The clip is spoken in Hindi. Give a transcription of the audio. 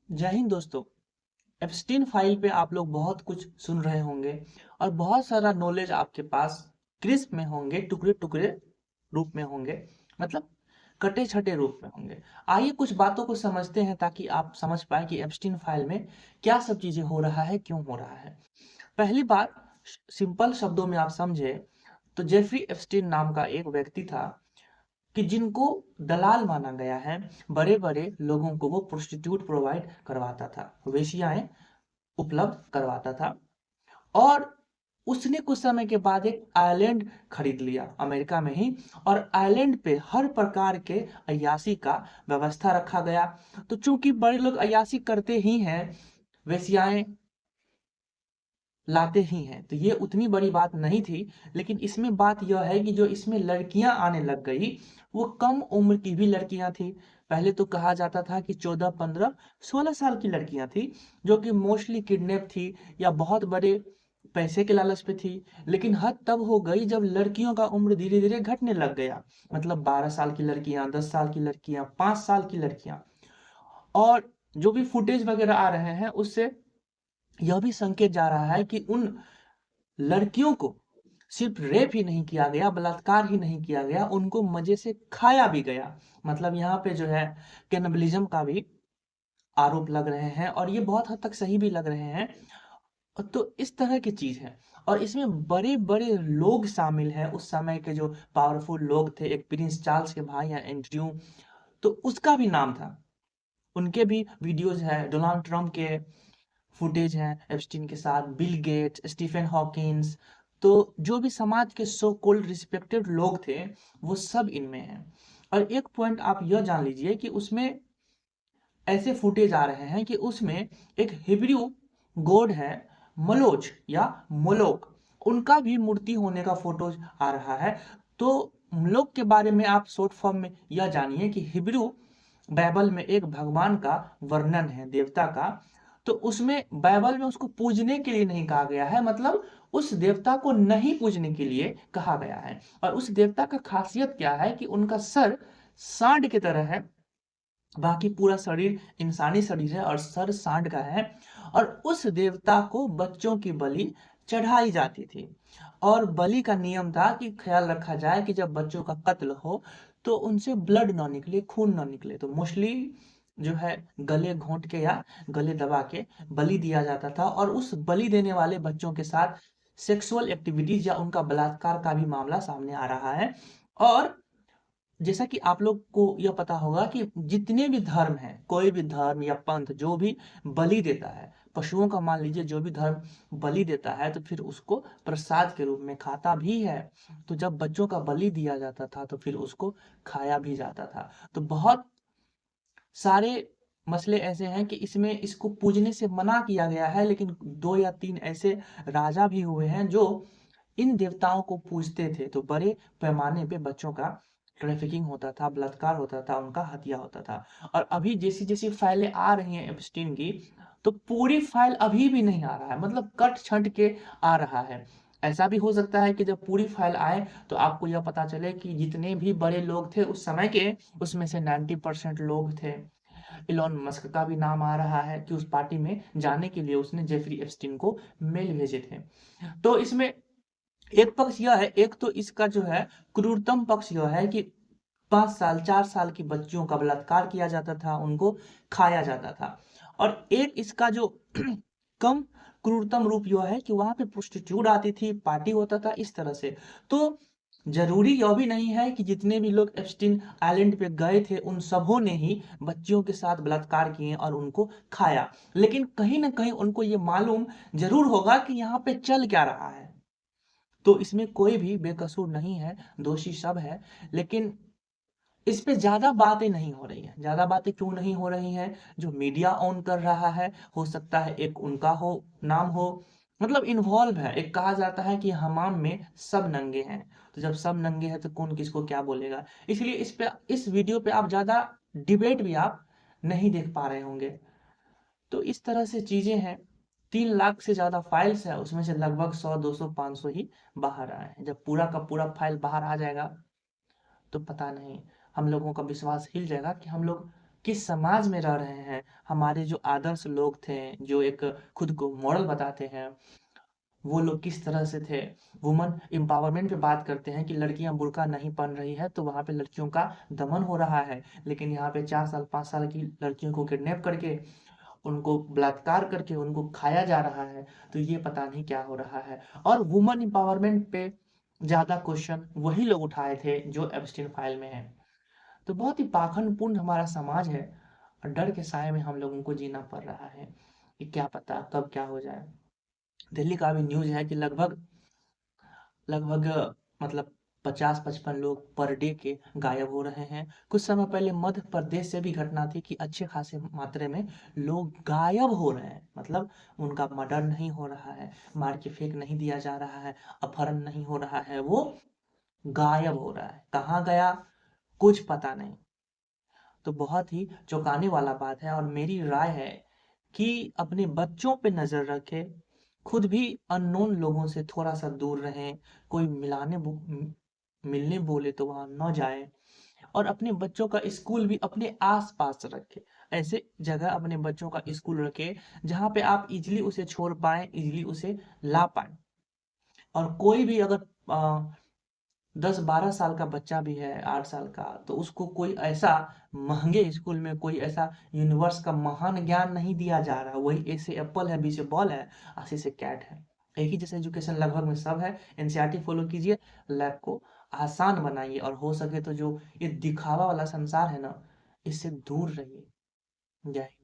जय हिंद दोस्तों। एप्स्टीन फाइल पे आप लोग बहुत कुछ सुन रहे होंगे और बहुत सारा नॉलेज आपके पास क्रिस्प में होंगे, टुकड़े टुकड़े रूप में होंगे, मतलब कटे छटे रूप में होंगे। आइए कुछ बातों को समझते हैं ताकि आप समझ पाए कि एप्स्टीन फाइल में क्या सब चीजें हो रहा है, क्यों हो रहा है। पहली बात, सिंपल शब्दों में आप समझे तो जेफरी एप्स्टीन नाम का एक व्यक्ति था कि जिनको दलाल माना गया है। बड़े बड़े लोगों को वो प्रोस्टिट्यूट प्रोवाइड करवाता था, वेश्याएं उपलब्ध करवाता था। और उसने कुछ समय के बाद एक आइलैंड खरीद लिया अमेरिका में ही, और आइलैंड पे हर प्रकार के अय्याशी का व्यवस्था रखा गया। तो चूंकि बड़े लोग अय्याशी करते ही हैं, वेश्याएं लाते ही हैं, तो ये उतनी बड़ी बात नहीं थी। लेकिन इसमें बात यह है कि जो इसमें लड़कियां आने लग गई, वो कम उम्र की भी लड़कियां थी। पहले तो कहा जाता था कि 14 15 16 साल की लड़कियां थी, जो कि मोस्टली किडनैप थी या बहुत बड़े पैसे के लालच पे थी। लेकिन हद तब हो गई जब लड़कियों का उम्र धीरे धीरे घटने लग गया, मतलब 12 साल की लड़कियां, 10 साल की लड़कियां, 5 साल की लड़कियां। और जो भी फुटेज वगैरह आ रहे हैं उससे यह भी संकेत जा रहा है कि उन लड़कियों को सिर्फ रेप ही नहीं किया गया, बलात्कार ही नहीं किया गया, उनको मजे से खाया भी गया। मतलब यहाँ पे जो है कैनिबलिज्म का भी आरोप लग रहे हैं, और ये बहुत हद तक सही भी लग रहे हैं। तो इस तरह की चीज है। और इसमें बड़े बड़े लोग शामिल हैं, उस समय के जो पावरफुल लोग थे। एक प्रिंस चार्ल्स के भाई हैं, एंड्रयू, तो उसका भी नाम था। उनके भी वीडियोज है, डोनाल्ड ट्रंप के फुटेज हैं एप्स्टीन के साथ, बिल गेट्स, स्टीफन हॉकिंस। तो जो भी समाज के सो कॉल्ड रिस्पेक्टेड लोग थे, वो सब इनमें हैं। और एक पॉइंट आप यह जान लीजिए कि उसमें ऐसे फुटेज आ रहे हैं कि उसमें एक हिब्रू गॉड है, मलोच या मोलोक, उनका भी मूर्ति होने का फोटो आ रहा है। तो मोलोक के बारे में आप शॉर्ट फॉर्म में यह जानिए कि हिब्रू बाइबल में एक भगवान का वर्णन है, देवता का। तो उसमें बाइबल में उसको पूजने के लिए नहीं कहा गया है, मतलब उस देवता को नहीं पूजने के लिए कहा गया है। और उस देवता का खासियत क्या है कि उनका सर सांड की तरह है, बाकी पूरा शरीर इंसानी शरीर है और सर सांड का है। और उस देवता को बच्चों की बलि चढ़ाई जाती थी। और बलि का नियम था कि ख्याल रखा जाए कि जब बच्चों का कत्ल हो तो उनसे ब्लड ना निकले, खून ना निकले। तो मोस्टली जो है गले घोंट के या गले दबा के बलि दिया जाता था, और उस बलि देने वाले बच्चों के साथ सेक्सुअल एक्टिविटीज या उनका बलात्कार का भी मामला सामने आ रहा है। और जैसा कि आप लोग को यह पता होगा कि जितने भी धर्म हैं, कोई भी धर्म या पंथ जो भी बलि देता है पशुओं का, मान लीजिए जो भी धर्म बलि देता है तो फिर उसको प्रसाद के रूप में खाता भी है। तो जब बच्चों का बलि दिया जाता था तो फिर उसको खाया भी जाता था। तो बहुत सारे मसले ऐसे हैं कि इसमें इसको पूजने से मना किया गया है। लेकिन दो या तीन ऐसे राजा भी हुए हैं जो इन देवताओं को पूजते थे, तो बड़े पैमाने पे बच्चों का ट्रैफिकिंग होता था, बलात्कार होता था, उनका हत्या होता था। और अभी जैसी जैसी फाइलें आ रही हैं एप्स्टीन की, तो पूरी फाइल अभी भी नहीं आ रहा है, मतलब कट छंट के आ रहा है। ऐसा भी हो सकता है कि जब पूरी फाइल आए तो आपको यह पता चले कि जितने भी बड़े लोग थे उस समय के, उसमें से 90% लोग थे। इलॉन मस्क का भी नाम आ रहा है कि उस पार्टी में जाने के लिए उसने जेफरी एप्स्टीन को मेल भेजे थे। तो इसमें एक पक्ष यह है, एक तो इसका जो है क्रूरतम पक्ष यह है कि 5 साल 4 साल की बच्चियों का बलात्कार किया जाता था, उनको खाया जाता था। और एक इसका जो कम क्रूरतम रूप यह है कि वहां पे प्रोस्टिट्यूट आती थी, पार्टी होता था, इस तरह से। तो जरूरी यह भी नहीं है कि जितने भी लोग एप्स्टीन आइलैंड पे गए थे उन सबों ने ही बच्चियों के साथ बलात्कार किए और उनको खाया। लेकिन कहीं ना कहीं उनको ये मालूम जरूर होगा कि यहाँ पे चल क्या रहा है। तो इसमें कोई भी बेकसूर नहीं है, दोषी सब है। लेकिन इस पे ज्यादा बातें नहीं हो रही हैं। ज्यादा बातें क्यों नहीं हो रही हैं? जो मीडिया ऑन कर रहा है, हो सकता है एक उनका हो, नाम हो, मतलब इन्वॉल्व है। एक कहा जाता है कि हमाम में सब नंगे हैं, तो जब सब नंगे हैं तो कौन किसको क्या बोलेगा। इसलिए इस पे, इस वीडियो पे आप ज्यादा डिबेट भी आप नहीं देख पा रहे होंगे। तो इस तरह से चीजें हैं। 3 लाख से ज्यादा फाइल्स है, उसमें से लगभग 100 200 500 ही बाहर आए हैं। जब पूरा का पूरा फाइल बाहर आ जाएगा तो पता नहीं, हम लोगों का विश्वास हिल जाएगा कि हम लोग किस समाज में रह रहे हैं, हमारे जो आदर्श लोग थे, जो एक खुद को मॉडल बताते हैं, वो लोग किस तरह से थे। वुमन एम्पावरमेंट पे बात करते हैं कि लड़कियां बुर्का नहीं पहन रही है तो वहां पे लड़कियों का दमन हो रहा है, लेकिन यहाँ पे 4 साल 5 साल की लड़कियों को किडनैप करके, उनको बलात्कार करके उनको खाया जा रहा है। तो ये पता नहीं क्या हो रहा है। और वुमन एम्पावरमेंट पे ज्यादा क्वेश्चन वही लोग उठाए थे जो एप्स्टीन फाइल में है। तो बहुत ही पाखंडपूर्ण हमारा समाज है, और डर के साए में हम लोगों को जीना पड़ रहा है कि क्या पता कब क्या हो जाए। दिल्ली का भी न्यूज़ है कि लगभग लगभग मतलब 50-55 लोग पर डे के गायब हो रहे हैं। कुछ समय पहले मध्य प्रदेश से भी घटना थी कि अच्छे खासे मात्रा में लोग गायब हो रहे हैं। मतलब उनका मर्डर नहीं हो रहा है, मार के फेंक नहीं दिया जा रहा है, अपहरण नहीं हो रहा है, वो गायब हो रहा है। कहाँ गया कुछ पता नहीं। तो बहुत ही चौंकाने वाला बात है, और मेरी राय है कि अपने बच्चों पे नज़र रखें, खुद भी अननोन लोगों से थोड़ा-सा दूर रहें, कोई मिलने बोले तो वहाँ ना जाएँ, और अपने बच्चों का स्कूल भी अपने आस-पास रखें। ऐसे जगह अपने बच्चों का स्कूल रखें, जहाँ पे आप ईज़िली उसे छोड़ पाएँ, ईज़िली उसे ला पाएँ। और कोई भी अगर 10-12 साल का बच्चा भी है, 8 साल का, तो उसको कोई ऐसा महँगे स्कूल में कोई ऐसा यूनिवर्स का महान ज्ञान नहीं दिया जा रहा है। वही ए से एप्पल है, बी से बॉल है, सी से कैट है। एक ही जैसा एजुकेशन लगभग में सब है। एनसीईआरटी फॉलो कीजिए, लाइफ को आसान बनाइए, और हो सके तो जो ये दिखावा वाला संसार है ना, इससे दूर रहिए। जय हिंद।